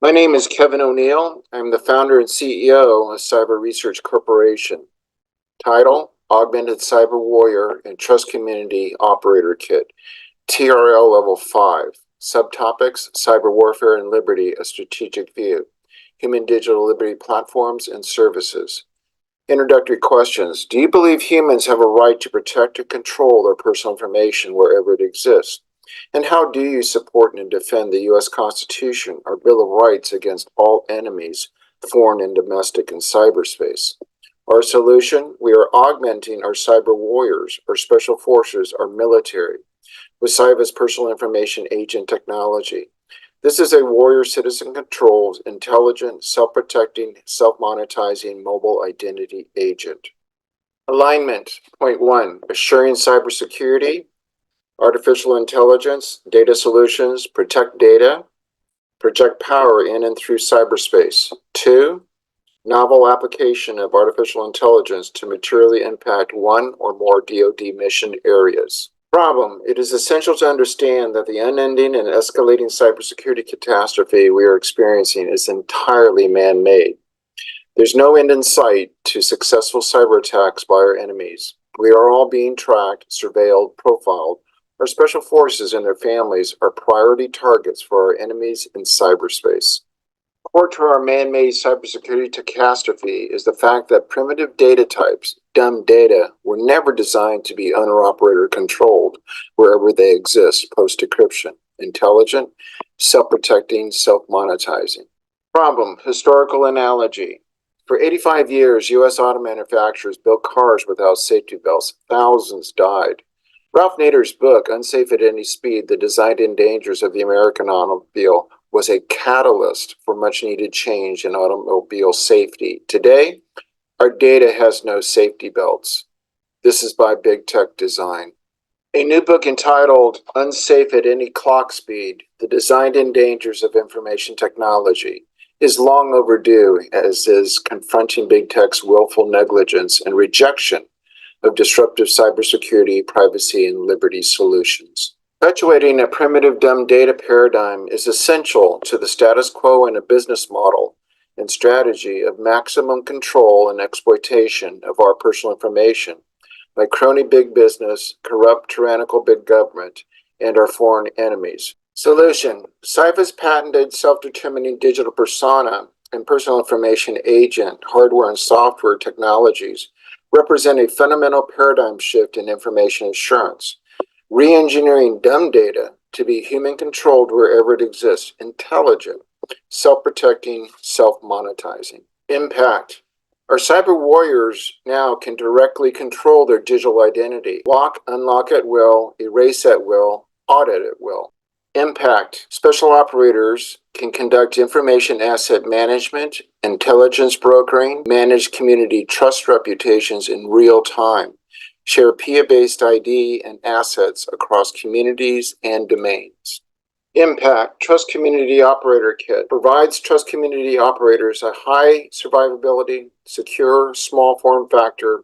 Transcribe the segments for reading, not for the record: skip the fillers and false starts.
My name is Kevin O'Neill. I'm the founder and CEO of CYVA Research Corporation. Title, Augmented Cyber Warrior and Trust Community Operator Kit, TRL Level 5. Subtopics, Cyber Warfare and Liberty, a Strategic View. Human Digital Liberty Platforms and Services. Introductory questions. Do you believe humans have a right to protect and control their personal information wherever it exists? And how do you support and defend the U.S. Constitution, our Bill of Rights, against all enemies, foreign and domestic, in cyberspace? Our solution? We are augmenting our cyber warriors, our special forces, our military, with CYVA's personal information agent technology. This is a warrior citizen-controlled, intelligent, self-protecting, self-monetizing mobile identity agent. Alignment. Point 1. Assuring cybersecurity. Artificial intelligence, data solutions, protect data, project power in and through cyberspace. 2, novel application of artificial intelligence to materially impact one or more DoD mission areas. Problem: it is essential to understand that the unending and escalating cybersecurity catastrophe we are experiencing is entirely man-made. There's no end in sight to successful cyber attacks by our enemies. We are all being tracked, surveilled, profiled. Our special forces and their families are priority targets for our enemies in cyberspace. Core to our man-made cybersecurity catastrophe is the fact that primitive data types, dumb data, were never designed to be owner-operator controlled wherever they exist post-decryption. Intelligent, self-protecting, self-monetizing. Problem: historical analogy. For 85 years, U.S. auto manufacturers built cars without safety belts. Thousands died. Ralph Nader's book, Unsafe at Any Speed, The Design and Dangers of the American Automobile, was a catalyst for much-needed change in automobile safety. Today, our data has no safety belts. This is by big tech design. A new book entitled Unsafe at Any Clock Speed, The Design and Dangers of Information Technology, is long overdue, as is confronting big tech's willful negligence and rejection of disruptive cybersecurity, privacy, and liberty solutions. Perpetuating a primitive dumb data paradigm is essential to the status quo in a business model and strategy of maximum control and exploitation of our personal information by crony big business, corrupt tyrannical big government, and our foreign enemies. Solution: CYVA's patented self-determining digital persona and personal information agent, hardware and software technologies represent a fundamental paradigm shift in information assurance, re-engineering dumb data to be human-controlled wherever it exists, intelligent, self-protecting, self-monetizing. Impact: our cyber warriors now can directly control their digital identity, lock, unlock at will, erase at will, audit at will. Impact: special operators can conduct information asset management, intelligence brokering, manage community trust reputations in real time, share PIA-based ID and assets across communities and domains. Impact: Trust Community Operator Kit provides trust community operators a high survivability, secure, small form factor,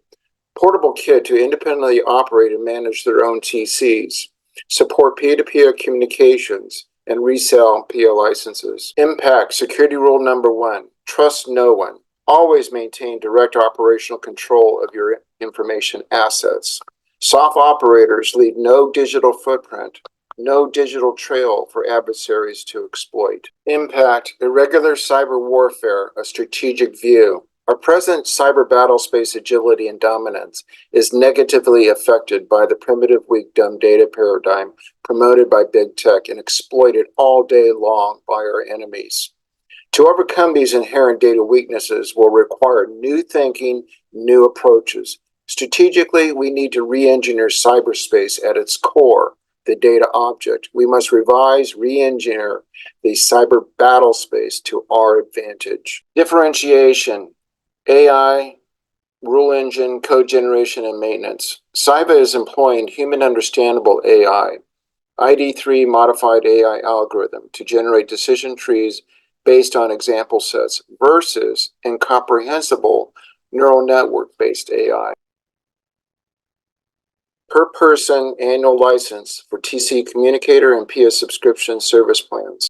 portable kit to independently operate and manage their own TCs, support peer-to-peer communications, and resell PIA licenses. Impact: security rule number 1, trust no one. Always maintain direct operational control of your information assets. Soft operators leave no digital footprint, no digital trail for adversaries to exploit. Impact: irregular cyber warfare, a strategic view. Our present cyber battle space agility and dominance is negatively affected by the primitive, weak, dumb data paradigm promoted by big tech and exploited all day long by our enemies. To overcome these inherent data weaknesses will require new thinking, new approaches. Strategically, we need to re-engineer cyberspace at its core, the data object. We must revise, re-engineer the cyber battle space to our advantage. Differentiation: AI, rule engine, code generation, and maintenance. CYVA is employing human understandable AI, ID3 modified AI algorithm to generate decision trees based on example sets versus incomprehensible neural network-based AI. Per person annual license for TC Communicator and PIA subscription service plans.